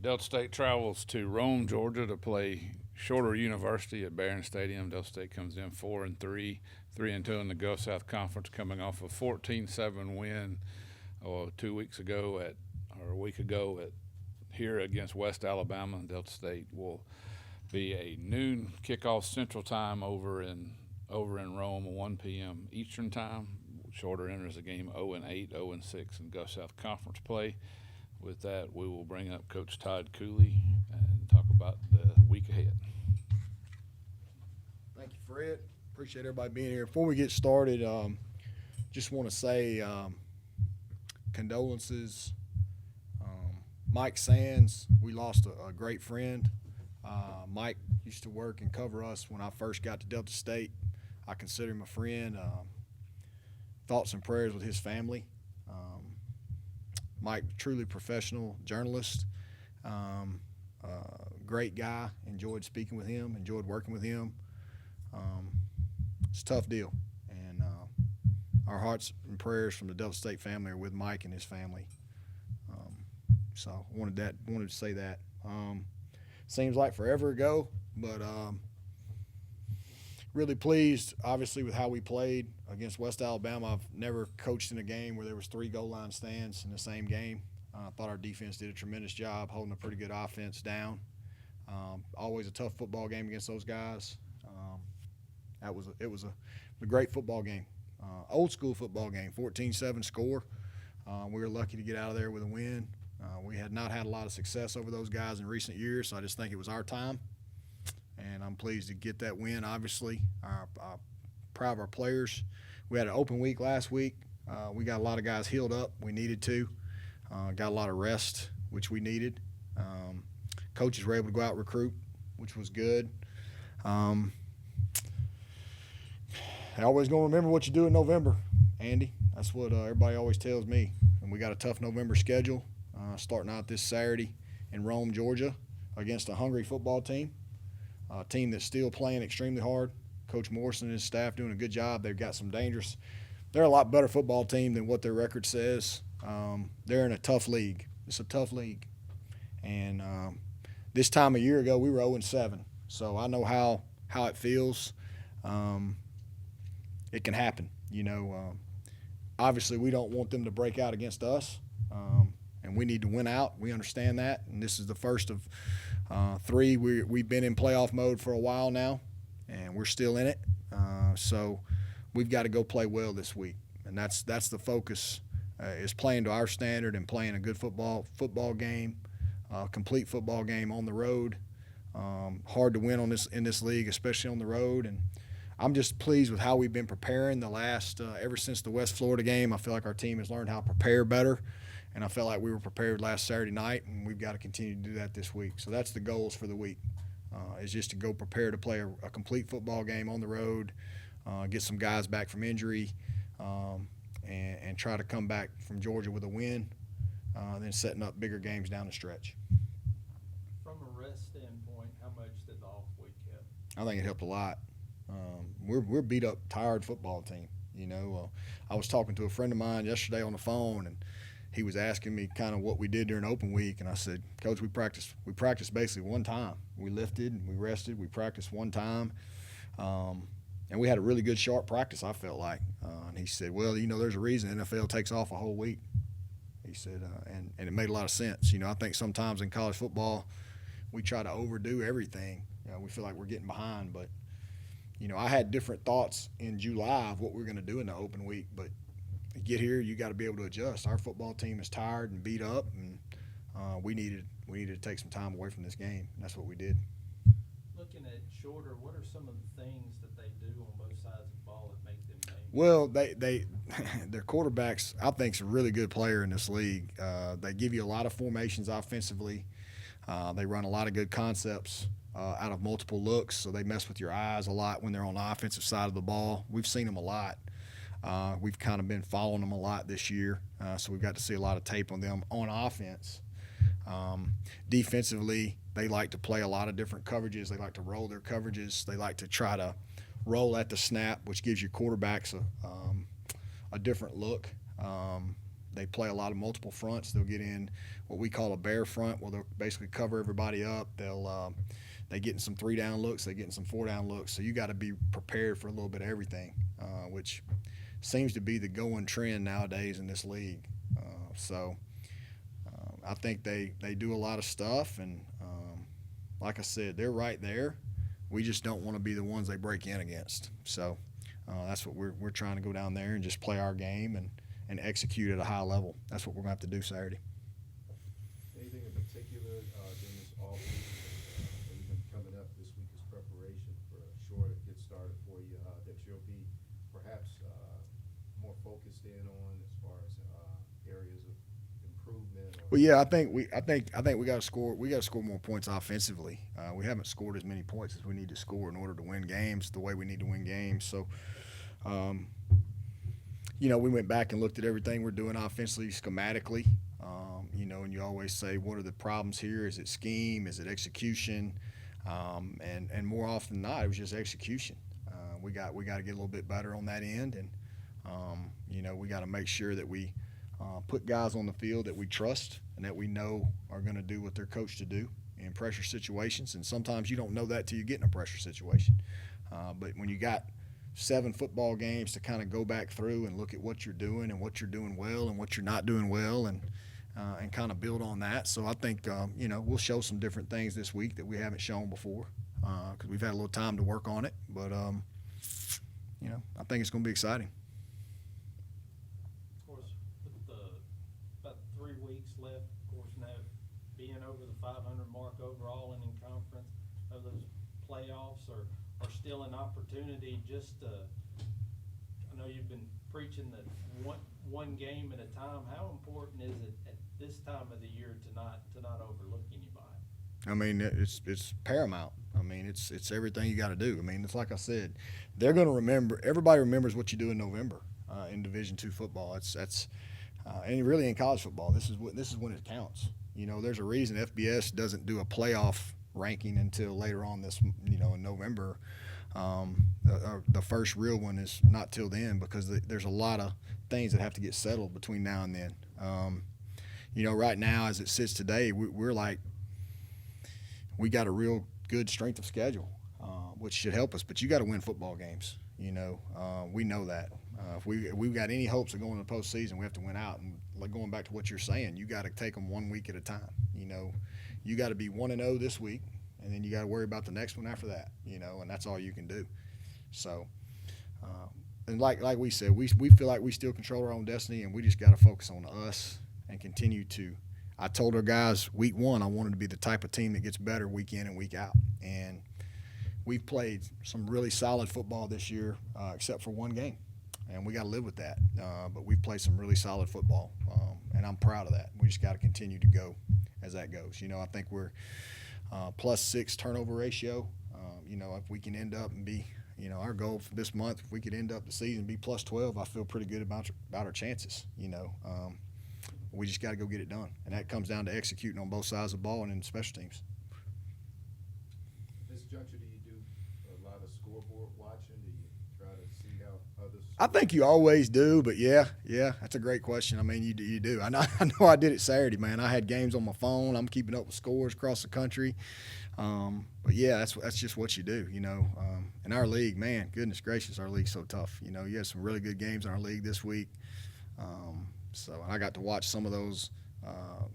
Delta State travels to Rome, Georgia, to play Shorter University at Barron Stadium. Delta State comes in 4-3, 3-2 in the Gulf South Conference, coming off a 14-7 win 2 weeks ago or a week ago at here against West Alabama. Delta State will be a noon kickoff Central Time over in Rome, 1 p.m. Eastern Time. Shorter enters the game 0-8, 0-6 in Gulf South Conference play. With that, we will bring up Coach Todd Cooley and talk about the week ahead. Thank you, Fred. Appreciate everybody being here. Before we get started, just want to say condolences. Mike Sands, we lost a great friend. Mike used to work and cover us when I first got to Delta State. I consider him a friend. Thoughts and prayers with his family. Mike, truly professional journalist, great guy. Enjoyed speaking with him, enjoyed working with him. It's a tough deal, and our hearts and prayers from the Delta State family are with Mike and his family. So I wanted to say that. Seems like forever ago, but really pleased, obviously, with how we played against West Alabama. I've never coached in a game where there was 3 goal line stands in the same game. I thought our defense did a tremendous job holding a pretty good offense down. Always a tough football game against those guys. It was a great football game, old school football game, 14-7 score. We were lucky to get out of there with a win. We had not had a lot of success over those guys in recent years, so I just think it was our time. And I'm pleased to get that win, obviously. Proud of our players. We had an open week last week. We got a lot of guys healed up. We needed to. Got a lot of rest, which we needed. Coaches were able to go out and recruit, which was good. I always going to remember what you do in November, Andy. That's what everybody always tells me. And we got a tough November schedule, starting out this Saturday in Rome, Georgia, against a hungry football team. A team that's still playing extremely hard. Coach Morrison and his staff doing a good job. They've got some dangerous – they're a lot better football team than what their record says. They're in a tough league. It's a tough league. And this time a year ago, we were 0-7. So I know how it feels. It can happen. Obviously we don't want them to break out against us, and we need to win out. We understand that. And this is the first of 3. We've been in playoff mode for a while now, and we're still in it. So we've got to go play well this week, and that's the focus, is playing to our standard and playing a good football game, complete football game on the road. Hard to win in this league, especially on the road. And I'm just pleased with how we've been preparing the last ever since the West Florida game. I feel like our team has learned how to prepare better. And I felt like we were prepared last Saturday night, and we've got to continue to do that this week. So that's the goals for the week, is just to go prepare to play a complete football game on the road, get some guys back from injury, and try to come back from Georgia with a win, then setting up bigger games down the stretch. From a rest standpoint, how much did the off week help? I think it helped a lot. We're beat up, tired football team. I was talking to a friend of mine yesterday on the phone, and he was asking me kind of what we did during open week, and I said, Coach, we practiced basically one time. We lifted, and we rested, we practiced one time, and we had a really good sharp practice, I felt like. And he said, well, there's a reason the NFL takes off a whole week. He said, and it made a lot of sense. I think sometimes in college football we try to overdo everything. We feel like we're getting behind, but I had different thoughts in July of what we were going to do in the open week, but to get here, you got to be able to adjust. Our football team is tired and beat up, and we needed to take some time away from this game. And that's what we did. Looking at Shorter, what are some of the things that they do on both sides of the ball that make them dangerous? Well, their quarterbacks, I think, is a really good player in this league. They give you a lot of formations offensively. They run a lot of good concepts out of multiple looks, so they mess with your eyes a lot when they're on the offensive side of the ball. We've seen them a lot. We've kind of been following them a lot this year, so we've got to see a lot of tape on them on offense. Defensively, they like to play a lot of different coverages. They like to roll their coverages. They like to try to roll at the snap, which gives your quarterbacks a different look. they play a lot of multiple fronts. They'll get in what we call a bear front, where they'll basically cover everybody up. They get in some 3-down looks, they get in some 4-down looks. So you got to be prepared for a little bit of everything, which seems to be the going trend nowadays in this league. I think they do a lot of stuff, and like I said, they're right there. We just don't want to be the ones they break in against. So that's what we're trying to go down there and just play our game and execute at a high level. That's what we're going to have to do Saturday. Anything in particular during this offseason, even coming up this week as preparation for a short get started for you that you'll be perhaps more focused in on as far as areas of improvement? Well, yeah, I think we got to score. We got to score more points offensively. We haven't scored as many points as we need to score in order to win games the way we need to win games. So, we went back and looked at everything we're doing offensively, schematically. And you always say, what are the problems here? Is it scheme? Is it execution? And more often than not, it was just execution. We got to get a little bit better on that end, and we got to make sure that we put guys on the field that we trust and that we know are going to do what they're coached to do in pressure situations. And sometimes you don't know that till you get in a pressure situation. But when you got 7 football games to kind of go back through and look at what you're doing and what you're doing well and what you're not doing well, and kind of build on that. So I think we'll show some different things this week that we haven't shown before, because we've had a little time to work on it. But I think it's going to be exciting. Of course, with about 3 weeks left, of course, now being over the 500 mark overall and in conference, of those playoffs are still an opportunity. Just I know you've been preaching that one game at a time. How important is it at this time of the year to not overlook anybody? I mean, it's paramount. I mean, it's everything you got to do. I mean, it's like I said, they're going to remember. Everybody remembers what you do in November in Division II football. And really in college football, this is when it counts. There's a reason FBS doesn't do a playoff ranking until later on in November. The first real one is not till then, because there's a lot of things that have to get settled between now and then. Right now, as it sits today, we're like, we got a real good strength of schedule, which should help us. But you got to win football games. We know that. If we've got any hopes of going to the postseason, we have to win out. And like going back to what you're saying, you got to take them 1 week at a time. You got to be 1-0 this week, and then you got to worry about the next one after that. And that's all you can do. So, and like we said, we feel like we still control our own destiny, and we just got to focus on us and continue to. I told our guys week 1 I wanted to be the type of team that gets better week in and week out, and we've played some really solid football this year, except for one game, and we got to live with that. But we've played some really solid football, and I'm proud of that. We just got to continue to go as that goes. I think we're +6 turnover ratio. If we can end up and be, our goal for this month, if we could end up the season be +12, I feel pretty good about our chances. We just got to go get it done, and that comes down to executing on both sides of the ball and in special teams. At this juncture, do you do a lot of scoreboard watching? Do you try to see how others? I think you always do, but yeah, that's a great question. I mean, you do. I know I did it Saturday, man. I had games on my phone. I'm keeping up with scores across the country. But yeah, that's just what you do. In our league, man, goodness gracious, our league's so tough. You had some really good games in our league this week. So I got to watch some of those,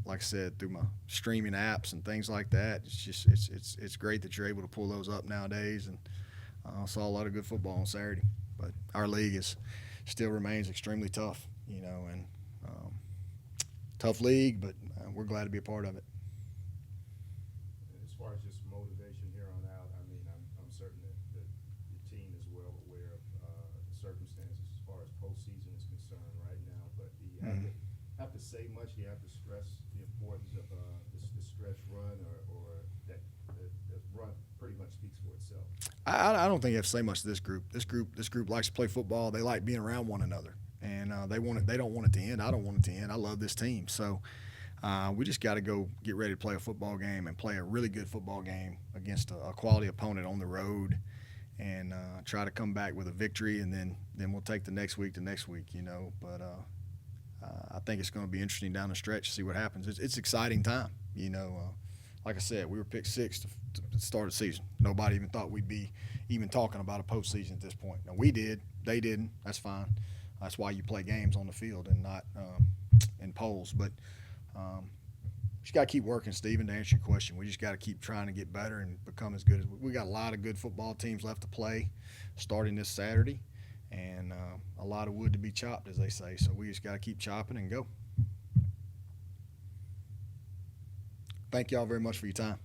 like I said, through my streaming apps and things like that. It's just it's great that you're able to pull those up nowadays, and saw a lot of good football on Saturday. But our league still remains extremely tough, and tough league, but we're glad to be a part of it. As far as just motivation here on out, I mean, I'm certain that the team is well aware of the circumstances as far as postseason is concerned right now. But do you have to say much? Do you have to stress the importance of the stretch run, or that the run pretty much speaks for itself? I don't think you have to say much to this group. This group likes to play football. They like being around one another, and they don't want it to end. I don't want it to end. I love this team. So we just got to go get ready to play a football game and play a really good football game against a quality opponent on the road, and try to come back with a victory, and then we'll take the next week to next week. But I think it's going to be interesting down the stretch to see what happens. It's exciting time. You know, like I said, we were picked sixth to start the season. Nobody even thought we'd be even talking about a postseason at this point. Now, we did. They didn't. That's fine. That's why you play games on the field and not in polls. But just got to keep working, Stephen, to answer your question. We just got to keep trying to get better and become as good as we got a lot of good football teams left to play starting this Saturday, and a lot of wood to be chopped, as they say. So we just got to keep chopping and go. Thank y'all very much for your time.